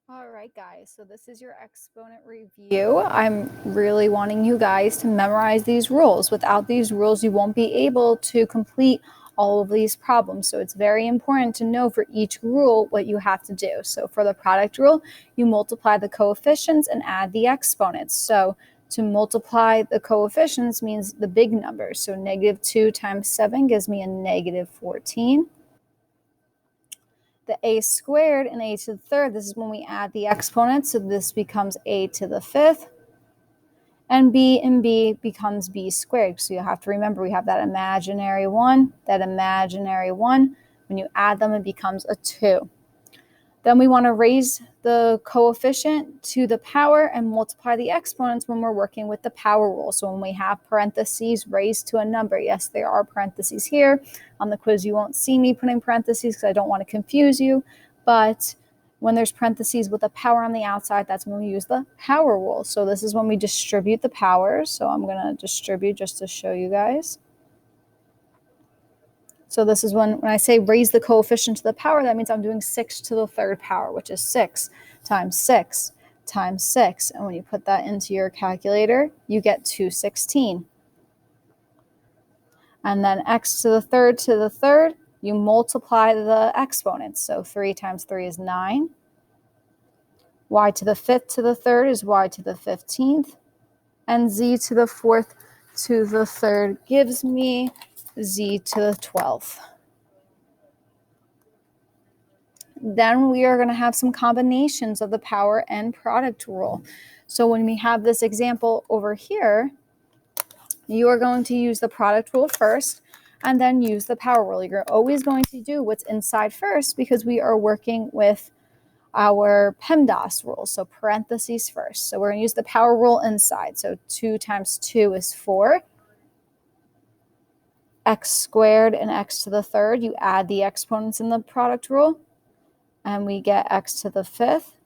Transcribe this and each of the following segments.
All right, guys, so this is your exponent review. I'm really wanting you guys to memorize these rules. Without these rules, you won't be able to complete all of these problems. So it's very important to know for each rule what you have to do. So for the product rule, you multiply the coefficients and add the exponents. So to multiply the coefficients means the big numbers. So -2 times 7 gives me a -14. The a squared and a to the third, this is when we add the exponents, so this becomes a to the fifth, and b becomes b squared. So you have to remember we have that imaginary 1, that imaginary 1. When you add them, it becomes a 2. Then we want to raise the coefficient to the power and multiply the exponents when we're working with the power rule. So when we have parentheses raised to a number, yes, there are parentheses here. On the quiz, you won't see me putting parentheses because I don't want to confuse you. But when there's parentheses with a power on the outside, that's when we use the power rule. So this is when we distribute the powers. So I'm going to distribute just to show you guys. So this is when I say raise the coefficient to the power, that means I'm doing 6 to the third power, which is 6 times 6 times 6. And when you put that into your calculator, you get 216. And then x to the third, you multiply the exponents. So 3 times 3 is 9. Y to the fifth to the third is y to the 15th. And z to the fourth to the third gives me z to the 12th. Then we are going to have some combinations of the power and product rule. So when we have this example over here, you are going to use the product rule first and then use the power rule. You're always going to do what's inside first because we are working with our PEMDAS rule, so parentheses first. So we're going to use the power rule inside. So 2 times 2 is 4. X squared and x to the third, you add the exponents in the product rule, and we get x to the fifth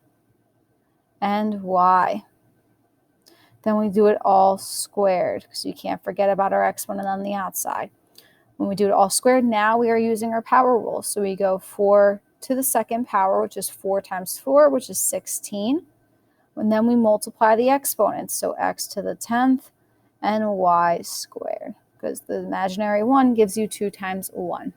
and y. Then we do it all squared because you can't forget about our exponent on the outside. When we do it all squared, now we are using our power rule. So we go 4 to the second power, which is 4 times 4, which is 16. And then we multiply the exponents, so x to the 10th and y squared, because the imaginary 1 gives you 2 times 1.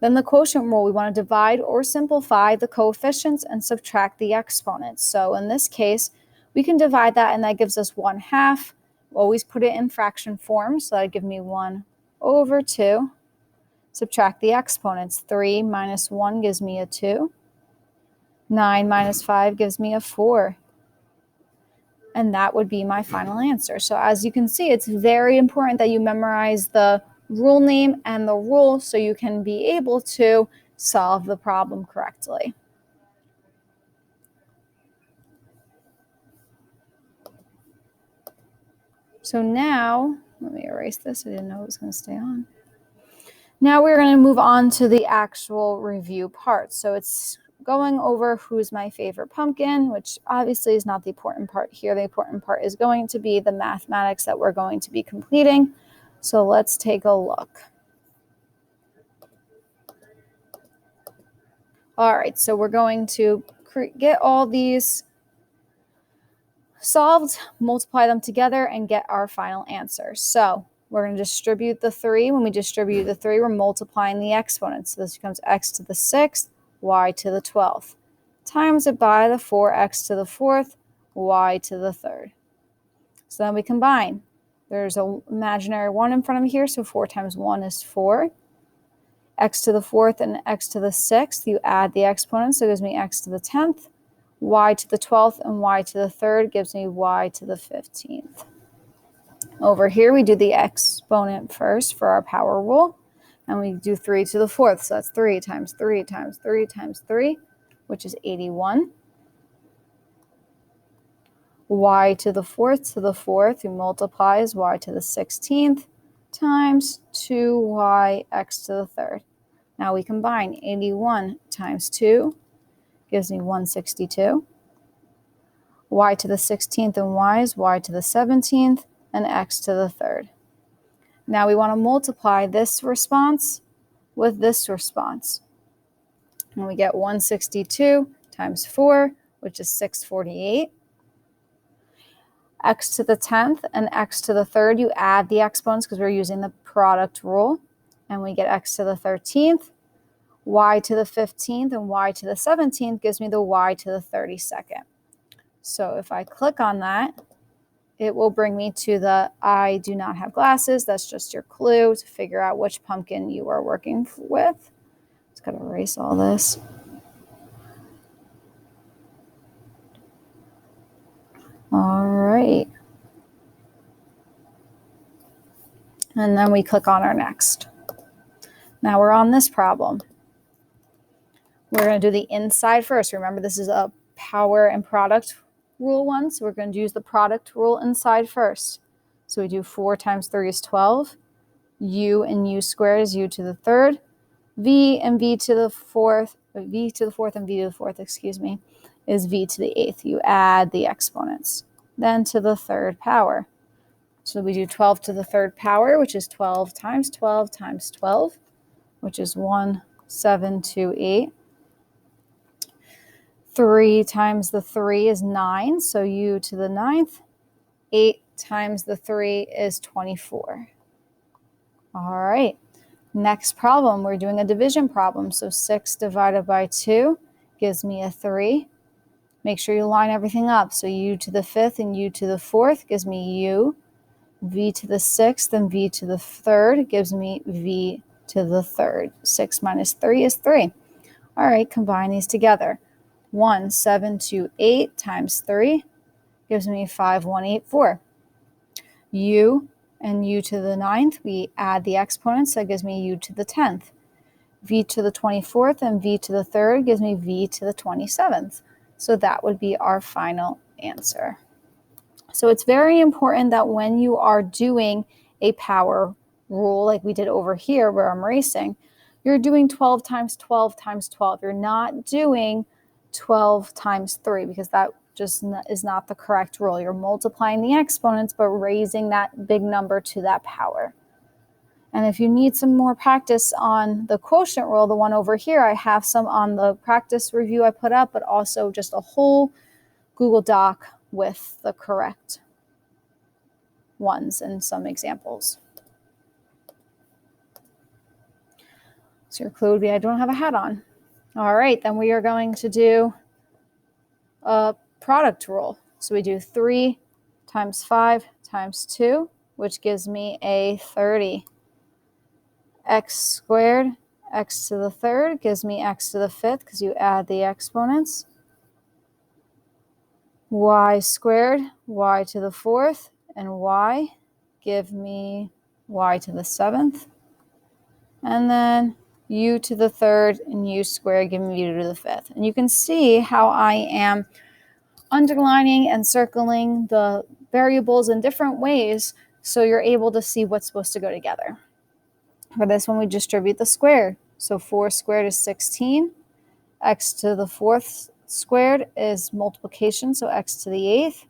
Then the quotient rule, we want to divide or simplify the coefficients and subtract the exponents. So in this case, we can divide that and that gives us 1/2. Always put it in fraction form, so that would give me 1 over 2. Subtract the exponents. 3 minus 1 gives me a 2. 9 minus 5 gives me a 4. And that would be my final answer. So as you can see, it's very important that you memorize the rule name and the rule so you can be able to solve the problem correctly. So now, let me erase this. I didn't know it was going to stay on. Now we're going to move on to the actual review part. So it's going over who's my favorite pumpkin, which obviously is not the important part here. The important part is going to be the mathematics that we're going to be completing. So let's take a look. All right, so we're going to get all these solved, multiply them together, and get our final answer. So we're going to distribute the 3. When we distribute the 3, we're multiplying the exponents. So this becomes x to the 6th, y to the 12th. Times it by the 4x to the 4th, y to the 3rd. So then we combine. There's an imaginary 1 in front of me here, so 4 times 1 is 4. X to the 4th and x to the 6th, you add the exponents, so it gives me x to the 10th. Y to the 12th and y to the 3rd gives me y to the 15th. Over here, we do the exponent first for our power rule, and we do 3 to the 4th. So that's 3 times 3 times 3 times 3, which is 81. Y to the 4th, we multiply as y to the 16th times 2y x to the 3rd. Now we combine. 81 times 2 gives me 162. Y to the 16th and y is y to the 17th and x to the 3rd. Now we want to multiply this response with this response. And we get 162 times 4, which is 648. X to the 10th and x to the 3rd, you add the exponents because we're using the product rule, and we get x to the 13th. Y to the 15th and y to the 17th gives me the y to the 32nd. So if I click on that, it will bring me to the I do not have glasses. That's just your clue to figure out which pumpkin you are working with. Just gotta erase all this. All right. And then we click on our next. Now we're on this problem. We're going to do the inside first. Remember, this is a power and product rule one, so we're going to use the product rule inside first. So we do 4 times 3 is 12. U and u squared is u to the 3rd. V and v to the 4th, v to the 4th and v to the 4th, excuse me, is v to the 8th. You add the exponents. Then to the 3rd power. So we do 12 to the 3rd power, which is 12 times 12 times 12, which is 1728. 3 times the 3 is 9, so u to the 9th. 8 times the 3 is 24. All right, next problem, we're doing a division problem. So 6 divided by 2 gives me a 3. Make sure you line everything up. So u to the 5th and u to the 4th gives me u. V to the 6th and v to the 3rd gives me v to the 3rd. 6 minus 3 is 3. All right, combine these together. 1728 times 3 gives me 5184. U and u to the 9th, we add the exponents, that gives me u to the 10th. V to the 24th and v to the 3rd gives me v to the 27th. So that would be our final answer. So it's very important that when you are doing a power rule like we did over here where I'm erasing, you're doing 12 times 12 times 12. You're not doing 12 times 3 because that just is not the correct rule. You're multiplying the exponents but raising that big number to that power. And if you need some more practice on the quotient rule, the one over here, I have some on the practice review I put up, but also just a whole Google Doc with the correct ones and some examples. So your clue would be I don't have a hat on. All right, then we are going to do a product rule. So we do 3 times 5 times 2, which gives me a 30. X squared, x to the 3rd gives me x to the 5th because you add the exponents. Y squared, y to the 4th, and y give me y to the 7th. And then u to the 3rd and u squared give me u to the 5th. And you can see how I am underlining and circling the variables in different ways so you're able to see what's supposed to go together. For this one, we distribute the square. So 4 squared is 16. X to the 4th squared is multiplication, so x to the 8th.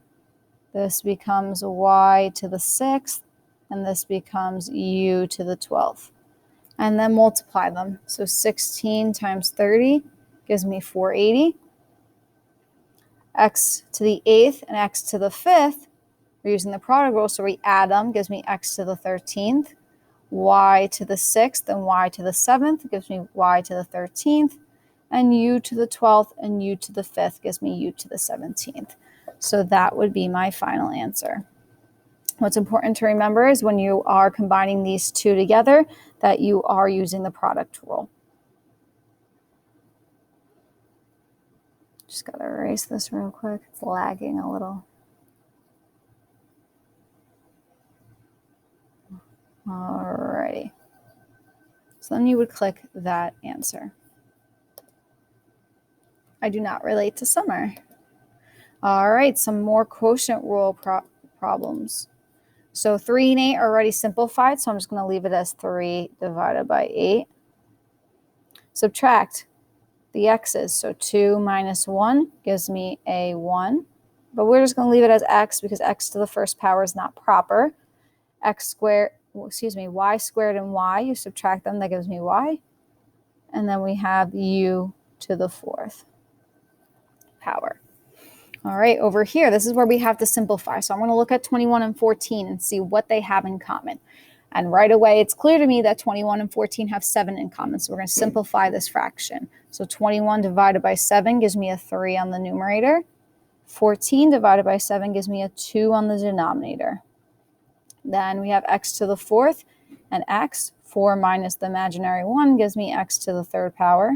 This becomes y to the 6th, and this becomes u to the 12th. And then multiply them. So 16 times 30 gives me 480. X to the 8th and x to the 5th, we're using the product rule, so we add them, gives me x to the 13th. Y to the 6th and y to the 7th gives me y to the 13th. And u to the 12th and u to the 5th gives me u to the 17th. So that would be my final answer. What's important to remember is when you are combining these two together, that you are using the product rule. Just got to erase this real quick. It's lagging a little. Alrighty. So then you would click that answer. I do not relate to summer. All right, some more quotient rule problems. So 3 and 8 are already simplified, so I'm just going to leave it as 3 divided by 8. Subtract the x's. So 2 minus 1 gives me a 1. But we're just going to leave it as x because x to the first power is not proper. Y squared and y, you subtract them, that gives me y. And then we have u to the 4th. All right, over here, this is where we have to simplify. So I'm going to look at 21 and 14 and see what they have in common. And right away, it's clear to me that 21 and 14 have 7 in common. So we're going to simplify this fraction. So 21 divided by 7 gives me a 3 on the numerator. 14 divided by 7 gives me a 2 on the denominator. Then we have x to the fourth and x. 4 minus the imaginary 1 gives me x to the third power.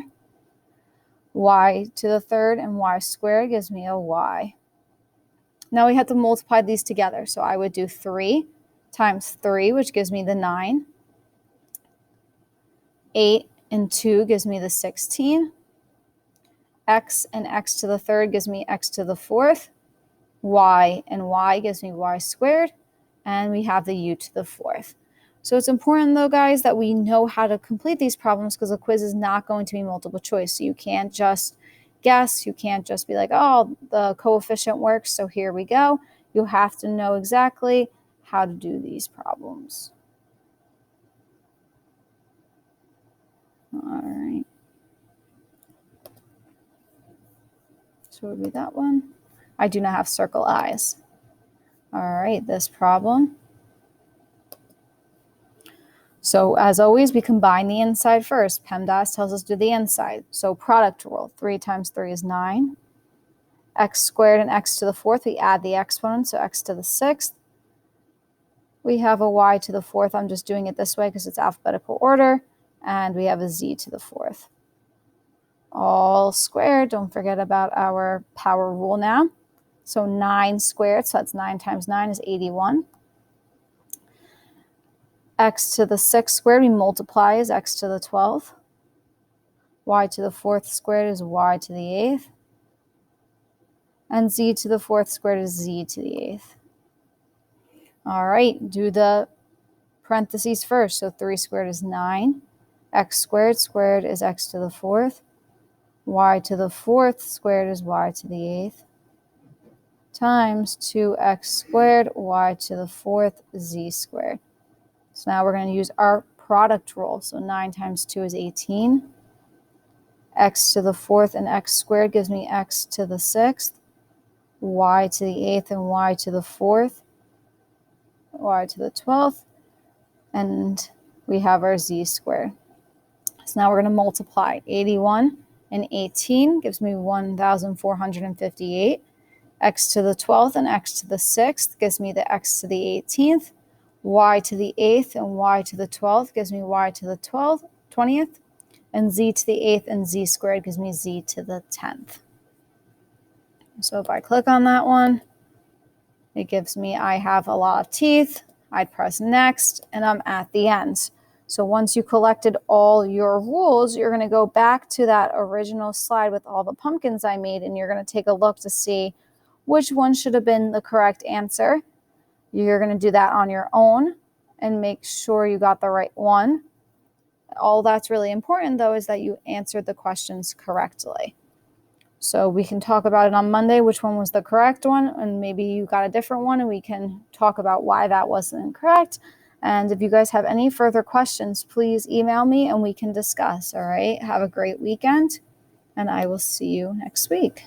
Y to the third and y squared gives me a y. Now we have to multiply these together. So I would do 3 times 3, which gives me the 9. 8 and 2 gives me the 16. X and x to the third gives me x to the fourth. Y and y gives me y squared. And we have the u to the fourth. So it's important, though, guys, that we know how to complete these problems because the quiz is not going to be multiple choice. So you can't just guess. You can't just be like, oh, the coefficient works, so here we go. You have to know exactly how to do these problems. All right. So it would be that one. I do not have circle eyes. All right, this problem. So as always, we combine the inside first. PEMDAS tells us to do the inside. So product rule, 3 times 3 is 9. X squared and x to the fourth, we add the exponent, so x to the sixth. We have a y to the fourth. I'm just doing it this way because it's alphabetical order. And we have a z to the fourth. All squared. Don't forget about our power rule now. So 9 squared, so that's 9 times 9 is 81. X to the 6th squared, we multiply is x to the 12th. Y to the 4th squared is y to the 8th. And z to the 4th squared is z to the 8th. All right, do the parentheses first. So 3 squared is 9. X squared is x to the 4th. Y to the 4th squared is y to the 8th. Times 2x squared, y to the 4th, z squared. So now we're going to use our product rule. So 9 times 2 is 18. X to the 4th and x squared gives me x to the 6th, y to the 8th and y to the 4th, y to the 12th, and we have our z squared. So now we're going to multiply. 81 and 18 gives me 1,458. X to the 12th and x to the 6th gives me the x to the 18th. Y to the 8th and y to the 12th gives me y to the 20th. And z to the 8th and z squared gives me z to the 10th. So if I click on that one, it gives me I have a lot of teeth. I'd press next, and I'm at the end. So once you collected all your rules, you're going to go back to that original slide with all the pumpkins I made, and you're going to take a look to see which one should have been the correct answer. You're going to do that on your own and make sure you got the right one. All that's really important, though, is that you answered the questions correctly. So we can talk about it on Monday, which one was the correct one, and maybe you got a different one, and we can talk about why that wasn't correct. And if you guys have any further questions, please email me and we can discuss, all right? Have a great weekend, and I will see you next week.